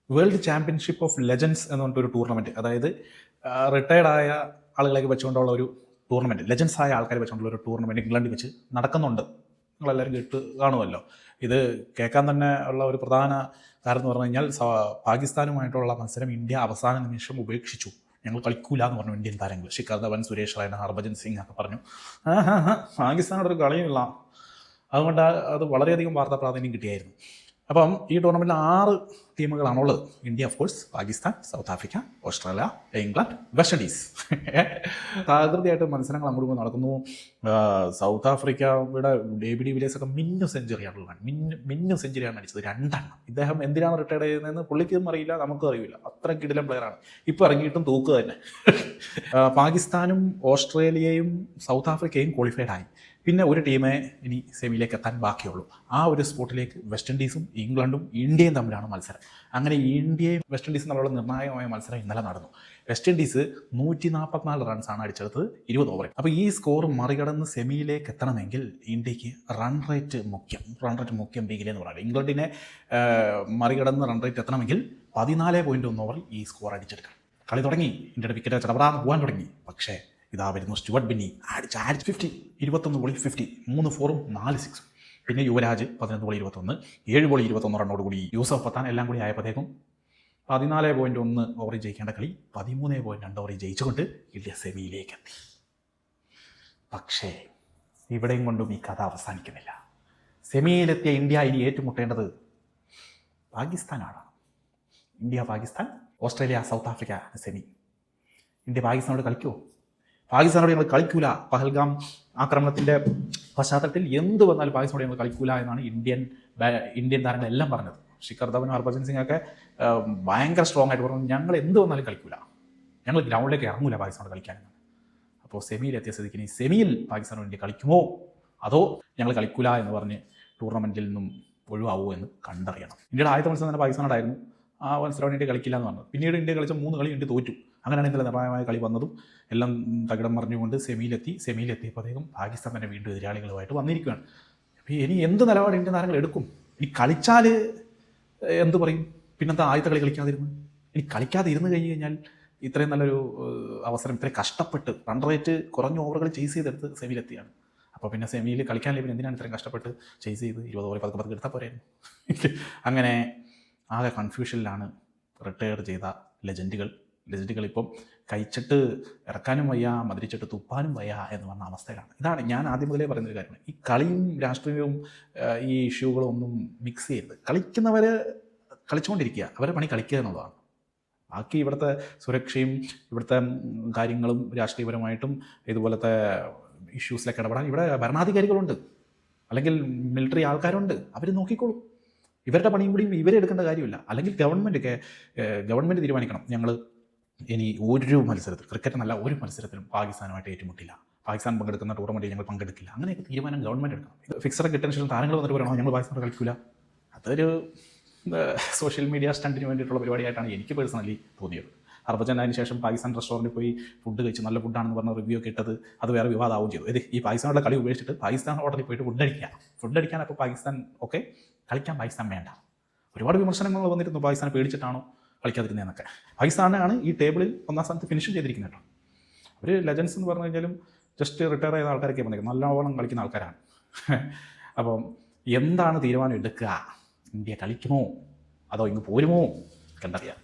World championship of legends എന്ന് പറഞ്ഞിട്ടൊരു tournament, അതായത് റിട്ടയർഡായ ആളുകളെയൊക്കെ വെച്ചുകൊണ്ടുള്ള ഒരു ടൂർണമെൻറ്റ്, ലെജൻസ് ആയ ആൾക്കാരെ വെച്ചുകൊണ്ടുള്ള ഒരു ടൂർണമെൻറ്റ് ഇംഗ്ലണ്ടിൽ വെച്ച് നടക്കുന്നുണ്ട്. നിങ്ങളെല്ലാവരും കേട്ട് കാണുമല്ലോ. ഇത് കേൾക്കാൻ തന്നെ ഉള്ള ഒരു പ്രധാന കാരണം എന്ന് പറഞ്ഞു കഴിഞ്ഞാൽ പാകിസ്ഥാനുമായിട്ടുള്ള മത്സരം ഇന്ത്യ അവസാന നിമിഷം ഉപേക്ഷിച്ചു. ഞങ്ങൾ കളിക്കൂല എന്ന് പറഞ്ഞു ഇന്ത്യൻ താരങ്ങൾ. ശിഖർ ധവൻ, സുരേഷ് റൈന, ഹർഭജൻ സിംഗ് ഒക്കെ പറഞ്ഞു പാകിസ്ഥാനോടൊരു കളിയുമില്ല. അതുകൊണ്ട് അത് വളരെയധികം വാർത്താ പ്രാധാന്യം കിട്ടിയായിരുന്നു. അപ്പം ഈ ടൂർണമെൻറ്റിൽ 6 ടീമുകളാണുള്ളത്. India, of course, Pakistan, South Africa, Australia, England, West Indies. തകൃതിയായിട്ട് മത്സരങ്ങൾ അങ്ങോട്ട് നടക്കുന്നു. സൗത്ത് ആഫ്രിക്കയുടെ ഡേവിഡ് വില്ലിയേഴ്സ് ഒക്കെ മിന്നു സെഞ്ചുറിയാണ് അടിച്ചത്, 2 എണ്ണം. ഇദ്ദേഹം എന്തിനാണ് റിട്ടയർഡ് ചെയ്യുന്നതെന്ന് പുള്ളിക്കൊന്നും അറിയില്ല, നമുക്കും അറിയില്ല. അത്ര കിടിലൻ പ്ലെയറാണ്. ഇപ്പോൾ ഇറങ്ങിയിട്ടും തൂക്കുക തന്നെ. പാകിസ്ഥാനും ഓസ്ട്രേലിയയും സൗത്ത് ആഫ്രിക്കയും ക്വാളിഫൈഡ് ആയി. പിന്നെ ഒരു ടീമേ ഇനി സെമിയിലേക്ക് എത്താൻ ബാക്കിയുള്ളൂ. ആ ഒരു സ്പോട്ടിലേക്ക് വെസ്റ്റ് ഇൻഡീസും ഇംഗ്ലണ്ടും ഇന്ത്യയും തമ്മിലാണ് മത്സരം. അങ്ങനെ ഇന്ത്യയും വെസ്റ്റ് ഇൻഡീസും തമ്മിലുള്ള നിർണായകമായ മത്സരം ഇന്നലെ നടന്നു. വെസ്റ്റ് ഇൻഡീസ് 144 റൺസാണ് അടിച്ചെടുത്തത് 20 ഓവറിൽ. അപ്പോൾ ഈ സ്കോർ മറികടന്ന് സെമിയിലേക്ക് എത്തണമെങ്കിൽ ഇന്ത്യക്ക് റൺ റേറ്റ് മുഖ്യം ബീഗിലെന്ന് പറയുന്നത്. ഇംഗ്ലണ്ടിനെ മറികടന്ന് റൺ റേറ്റ് എത്തണമെങ്കിൽ 14.1 ഓവറിൽ ഈ സ്കോർ അടിച്ചെടുക്കണം. കളി തുടങ്ങി, ഇന്ത്യയുടെ വിക്കറ്റ് ചടപടാന്ന് പോകാൻ തുടങ്ങി. പക്ഷേ ഇതാ വരുന്നു സ്റ്റുവർട്ട് ബിന്നി, അടിച്ച് 50, 21 ബോളിൽ 50, 3 4ഉം 4 6ഉം. പിന്നെ യുവരാജ് 11 ബോളിൽ 21, 7 ബോളിൽ 21 റണ്ണോടുകൂടി യൂസഫ് പത്താൻ എല്ലാം കൂടി ആയപ്പോഴത്തേക്കും 14.1 ഓവറിൽ ജയിക്കേണ്ട കളി 13.2 ഓവറിൽ ജയിച്ചുകൊണ്ട് ഇന്ത്യ സെമിയിലേക്ക് എത്തി. പക്ഷേ ഇവിടെയും കൊണ്ടും ഈ കഥ അവസാനിക്കുന്നില്ല. സെമിയിലെത്തിയ ഇന്ത്യ ഇനി ഏറ്റുമുട്ടേണ്ടത് പാകിസ്ഥാനാണ്. India Pakistan, Australia South Africa semi. India പാകിസ്ഥാനോട് കളിക്കുമോ? പാകിസ്ഥാനോട് ഞങ്ങൾ കളിക്കൂല. പഹൽഗാം ആക്രമണത്തിൻ്റെ പശ്ചാത്തലത്തിൽ എന്ത് വന്നാലും പാകിസ്ഥാനോട് ഞങ്ങൾ കളിക്കൂല എന്നാണ് ഇന്ത്യൻ താരങ്ങളെല്ലാം പറഞ്ഞത്. ശിഖർ ധവനും ഹർഭജൻ സിംഗ് ഒക്കെ ഭയങ്കര സ്ട്രോങ് ആയിട്ട് പറഞ്ഞു, ഞങ്ങൾ എന്ത് വന്നാലും കളിക്കൂല, ഞങ്ങൾ ഗ്രൗണ്ടിലേക്ക് ഇറങ്ങൂല പാകിസ്ഥാനോട് കളിക്കാനെന്നാണ്. അപ്പോൾ സെമിയിലെത്തിയ സ്ഥിതിക്ക് ഇനി സെമിയിൽ പാകിസ്ഥാനോട് ഇന്ത്യ കളിക്കുമോ അതോ ഞങ്ങൾ കളിക്കൂല എന്ന് പറഞ്ഞ് ടൂർണമെൻറ്റിൽ നിന്നും ഒഴിവാകുമോ എന്ന് കണ്ടറിയണം. ഇന്ത്യയുടെ ആദ്യത്തെ മത്സരം തന്നെ പാകിസ്ഥാനോടായിരുന്നു. ആ മത്സരം ഇന്ത്യ കളിക്കില്ല എന്ന് പറഞ്ഞത്. പിന്നീട് ഇന്ത്യ കളിച്ച 3 കളി ഇന്ത്യ തോറ്റു. അങ്ങനെയാണ് ഇന്നലെ നിർണായകമായ കളി വന്നതും. എല്ലാം തകിടം മറിഞ്ഞുകൊണ്ട് സെമിയിലെത്തിയപ്പോഴത്തേക്കും പാകിസ്ഥാൻ തന്നെ വീണ്ടും എതിരാളികളുമായിട്ട് വന്നിരിക്കുകയാണ്. അപ്പോൾ ഇനി എന്ത് നിലപാട് ഇന്ത്യൻ താരങ്ങൾ എടുക്കും? ഇനി കളിച്ചാൽ എന്ത് പറയും? പിന്നത്തെ ആദ്യത്തെ കളി കളിക്കാതിരുന്നു. ഇനി കളിക്കാതെ ഇരുന്ന് കഴിഞ്ഞ് കഴിഞ്ഞാൽ ഇത്രയും നല്ലൊരു അവസരം ഇത്രയും കഷ്ടപ്പെട്ട് റൺ റേറ്റ് കുറഞ്ഞ ഓവറുകൾ ചേസ് ചെയ്തെടുത്ത് സെമിയിലെത്തിയാണ്. അപ്പോൾ പിന്നെ സെമിയിൽ കളിക്കാനില്ല, പിന്നെ എന്തിനാണ് ഇത്രയും കഷ്ടപ്പെട്ട് ചേസ് ചെയ്ത് 20 ഓവർ 10 എടുത്താൽ പോരായിരുന്നു. അങ്ങനെ ആകെ കൺഫ്യൂഷനിലാണ് റിട്ടയർ ചെയ്ത ലെജൻഡുകൾ ഇപ്പം കഴിച്ചിട്ട് ഇറക്കാനും വയ്യ, മധുരിച്ചിട്ട് തുപ്പാനും വയ്യ എന്ന് പറഞ്ഞ അവസ്ഥയിലാണ്. ഇതാണ് ഞാൻ ആദ്യം മുതലേ പറയുന്നൊരു കാര്യം. ഈ കളിയും രാഷ്ട്രീയവും ഈ ഇഷ്യൂകളും ഒന്നും മിക്സ് ചെയ്യരുത്. കളിക്കുന്നവർ കളിച്ചുകൊണ്ടിരിക്കുക, അവരുടെ പണി കളിക്കുക എന്നുള്ളതാണ്. ബാക്കി ഇവിടുത്തെ സുരക്ഷയും ഇവിടുത്തെ കാര്യങ്ങളും രാഷ്ട്രീയപരമായിട്ടും ഇതുപോലത്തെ ഇഷ്യൂസിലൊക്കെ ഇടപെടാൻ ഇവിടെ ഭരണാധികാരികളുണ്ട്, അല്ലെങ്കിൽ മിലിറ്ററി ആൾക്കാരുണ്ട്, അവർ നോക്കിക്കോളും. ഇവരുടെ പണിയും കൂടിയും ഇവരെടുക്കേണ്ട കാര്യമില്ല. അല്ലെങ്കിൽ ഗവൺമെൻറ് തീരുമാനിക്കണം, ഞങ്ങൾ ഇനി ഒരു മത്സരത്തിൽ, ക്രിക്കറ്റ് എന്നല്ല ഒരു മത്സരത്തിലും പാകിസ്ഥാനുമായിട്ട് ഏറ്റുമുട്ടില്ല, പാകിസ്ഥാൻ പങ്കെടുക്കുന്ന ടൂർണമെൻറ്റിൽ ഞങ്ങൾ പങ്കെടുക്കില്ല. അങ്ങനെയൊക്കെ തീരുമാനം ഗവൺമെൻറ് എടുക്കണം. ഫിക്സഡ് കിട്ടുന്ന ശേഷം താരങ്ങൾ വന്നിട്ട് പറയണോ ഞങ്ങൾ പാകിസ്ഥാനോട് കളിക്കില്ല. അതൊരു സോഷ്യൽ മീഡിയ സ്റ്റണ്ടിന് വേണ്ടിയിട്ടുള്ള പരിപാടിയായിട്ടാണ് എനിക്ക് പേഴ്സണലി തോന്നിയത്. ഹർഭജൻ അതിന് ശേഷം പാകിസ്ഥാൻ റെസ്റ്റോറൻറ്റിൽ പോയി ഫുഡ് കഴിച്ച് നല്ല ഫുഡാണെന്ന് പറഞ്ഞ റിവ്യൂ ഒക്കെ ഇട്ടത് അത് വേറെ വിവാദമാവുകയും ചെയ്തു. ഈ പാകിസ്ഥാനുള്ള കളി ഉപേക്ഷിച്ചിട്ട് പാകിസ്ഥാൻ ഹോട്ടലിൽ പോയിട്ട് ഫുഡ് അടിക്കാൻ അപ്പോൾ പാകിസ്ഥാൻ ഒക്കെ കളിക്കാൻ പാകിസ്ഥാൻ വേണ്ട. ഒരുപാട് വിമർശനങ്ങൾ വന്നിരുന്നു, പാകിസ്ഥാനെ പേടിച്ചിട്ടാണോ കളിക്കാതിരുന്നതെന്നൊക്കെ. പാകിസ്ഥാനാണ് ഈ ടേബിളിൽ 1ാം സ്ഥാനത്ത് ഫിനിഷും ചെയ്തിരിക്കുന്നത് കേട്ടോ. അവർ ലെജൻസ് എന്ന് പറഞ്ഞു കഴിഞ്ഞാലും ജസ്റ്റ് റിട്ടയർ ചെയ്ത ആൾക്കാരൊക്കെ വന്നേക്കും, നല്ലോണം കളിക്കുന്ന ആൾക്കാരാണ്. അപ്പം എന്താണ് തീരുമാനം എടുക്കുക? ഇന്ത്യ കളിക്കുമോ അതോ ഇങ്ങ് പോരുമോ കണ്ടറിയാം.